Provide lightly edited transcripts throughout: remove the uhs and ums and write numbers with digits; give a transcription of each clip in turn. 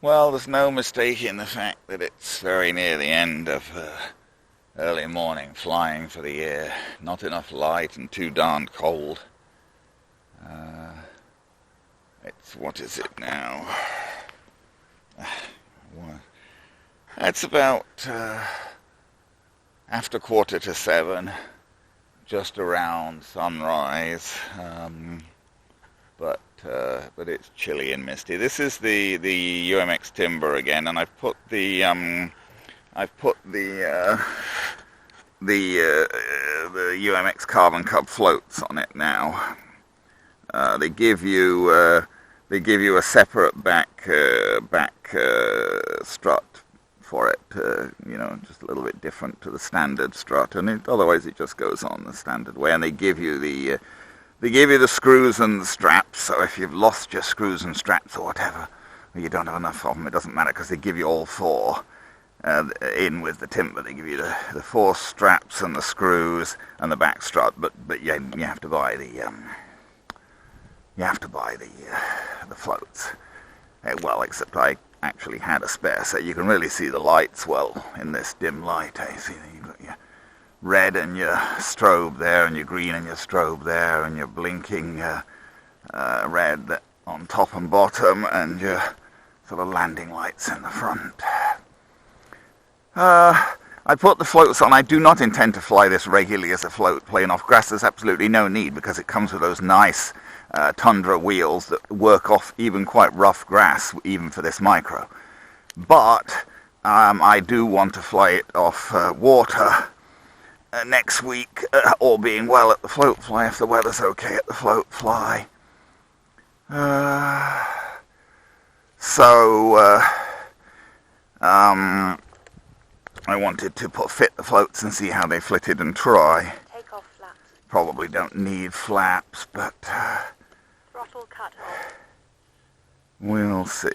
Well, there's no mistaking the fact that it's very near the end of early morning flying for the year. Not enough light and too darn cold. What is it now? It's about after 7:15, just around sunrise. But it's chilly and misty. This is the UMX Timber again, and I've put the UMX Carbon Cub floats on it now. They give you a separate back strut for it, just a little bit different to the standard strut, and otherwise it just goes on the standard way. And they give you the screws and the straps, so if you've lost your screws and straps or whatever, or you don't have enough of them, it doesn't matter, because they give you all four in with the timber. They give you the four straps and the screws and the back strut, but you have to buy the floats. Well, except I actually had a spare, so you can really see the lights well in this dim light. See, you've got your red and your strobe there, and your green and your strobe there, and your blinking red on top and bottom, and your sort of landing lights in the front. I put the floats on. I do not intend to fly this regularly as a float plane off grass. There's absolutely no need, because it comes with those nice tundra wheels that work off even quite rough grass, even for this micro. But I do want to fly it off water next week, all being well at the float fly, if the weather's okay at the float fly. I wanted to fit the floats and see how they flitted and try. Take off flaps. Probably don't need flaps, but Throttle cut off. We'll see.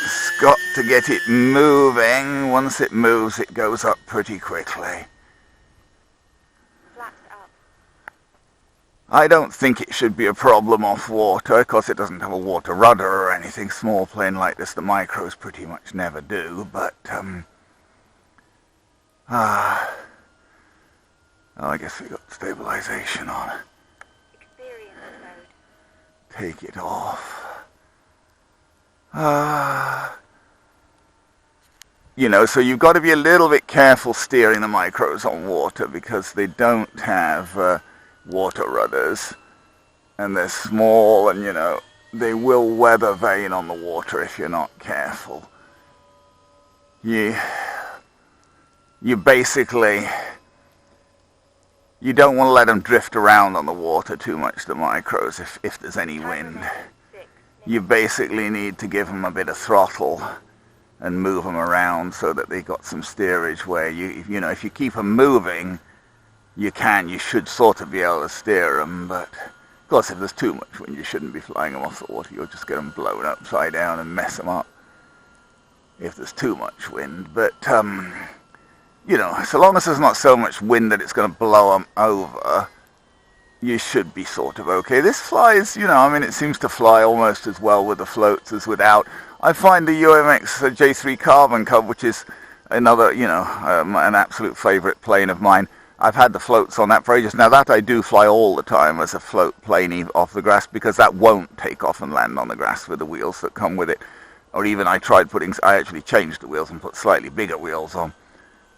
It's got to get it moving. Once it moves, it goes up pretty quickly. Flaps up. I don't think it should be a problem off water. Of course, it doesn't have a water rudder or anything. Small plane like this, the micros pretty much never do. But I guess we got stabilization on. Experience mode. Take it off. So you've got to be a little bit careful steering the micros on water, because they don't have water rudders, and they're small, and they will weather vane on the water if you're not careful. You basically, you don't want to let them drift around on the water too much, the micros, if there's any wind. You basically need to give them a bit of throttle and move them around so that they got some steerage, where if you keep them moving, you should sort of be able to steer them. But of course, if there's too much wind, you shouldn't be flying them off the water. You'll just get them blown upside down and mess them up if there's too much wind. But so long as there's not so much wind that it's going to blow them over, you should be sort of okay. This flies, it seems to fly almost as well with the floats as without. I find the UMX J3 Carbon Cub, which is another, an absolute favorite plane of mine. I've had the floats on that for ages. Now, that I do fly all the time as a float plane off the grass, because that won't take off and land on the grass with the wheels that come with it. Or even I actually changed the wheels and put slightly bigger wheels on.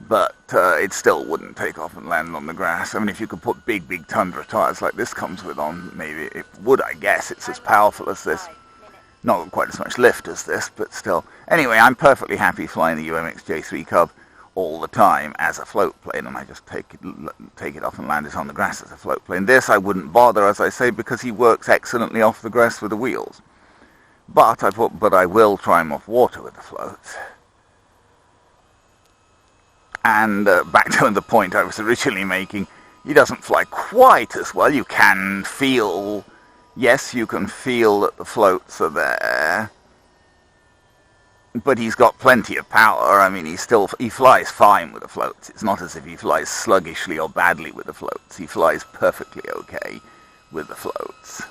But it still wouldn't take off and land on the grass. I mean, if you could put big tundra tires like this comes with on, maybe it would, I guess. It's as powerful as this. Not quite as much lift as this, but still. Anyway, I'm perfectly happy flying the UMX J3 Cub all the time as a float plane, and I just take it off and land it on the grass as a float plane. This I wouldn't bother, as I say, because he works excellently off the grass with the wheels. But I will try him off water with the floats. And back to the point I was originally making, he doesn't fly quite as well. You can feel that the floats are there, but he's got plenty of power. I mean, he flies fine with the floats. It's not as if he flies sluggishly or badly with the floats. He flies perfectly okay with the floats.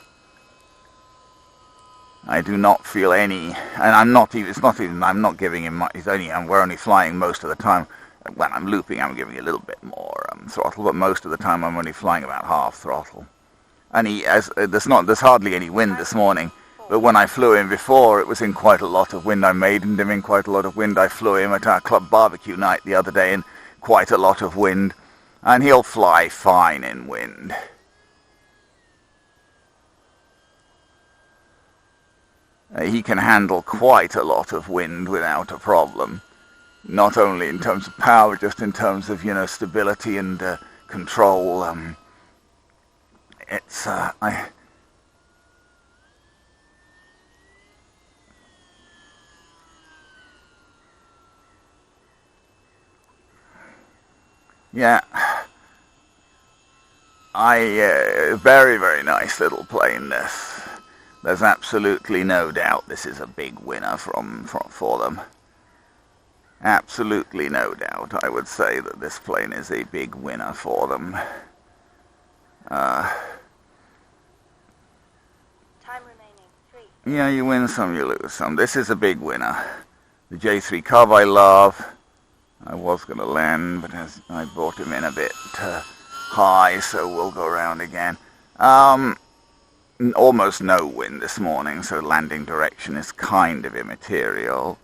I do not feel any, and I'm not giving him much. We're only flying most of the time. When I'm looping, I'm giving a little bit more throttle, but most of the time I'm only flying about half throttle. And there's hardly any wind this morning, but when I flew him before, it was in quite a lot of wind. I maiden him in quite a lot of wind. I flew him at our club barbecue night the other day in quite a lot of wind, and he'll fly fine in wind. He can handle quite a lot of wind without a problem. Not only in terms of power, just in terms of, stability and control. Very, very nice little plane, this. There's absolutely no doubt this is a big winner for them. Absolutely no doubt. I would say that this plane is a big winner for them. Time remaining, 3. Yeah, you win some, you lose some. This is a big winner. The J3 Cub I love. I was going to land, but as I brought him in a bit high, so we'll go around again. Almost no wind this morning, so landing direction is kind of immaterial.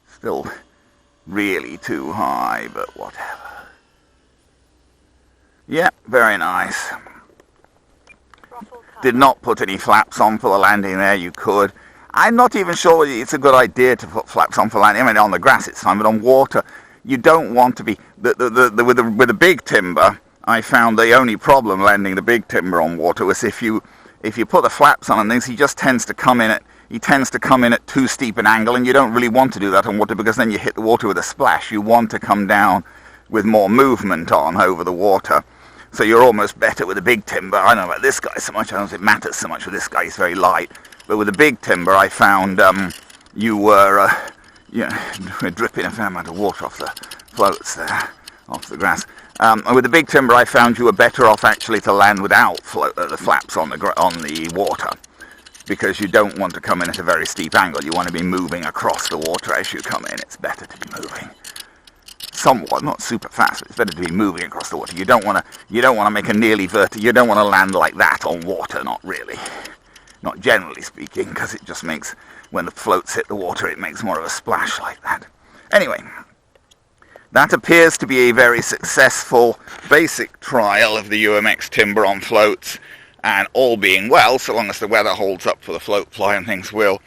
Still really too high, but whatever. Yeah, very nice. Did not put any flaps on for the landing there. You could. I'm not even sure whether it's a good idea to put flaps on for landing. I mean, on the grass it's fine, but on water, you don't want to be... With the big timber, I found the only problem landing the big timber on water was if you put the flaps on and things, he tends to come in at too steep an angle, and you don't really want to do that on water because then you hit the water with a splash. You want to come down with more movement on over the water. So you're almost better with a big timber. I don't know about this guy so much. I don't know if it matters so much with this guy. He's very light. But with a big timber, I found you were dripping a fair amount of water off the floats there, off the grass. And with the big timber, I found you were better off actually to land without the flaps on the water, because you don't want to come in at a very steep angle. You want to be moving across the water as you come in. It's better to be moving somewhat, not super fast, but it's better to be moving across the water. You don't want to make a nearly vertical. You don't want to land like that on water. Not really, not generally speaking, because it just makes, when the floats hit the water, it makes more of a splash like that. Anyway, that appears to be a very successful basic trial of the UMX Timber on floats. And all being well, so long as the weather holds up for the float fly and things, we'll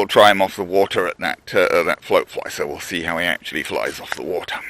try him off the water at that float fly. So we'll see how he actually flies off the water.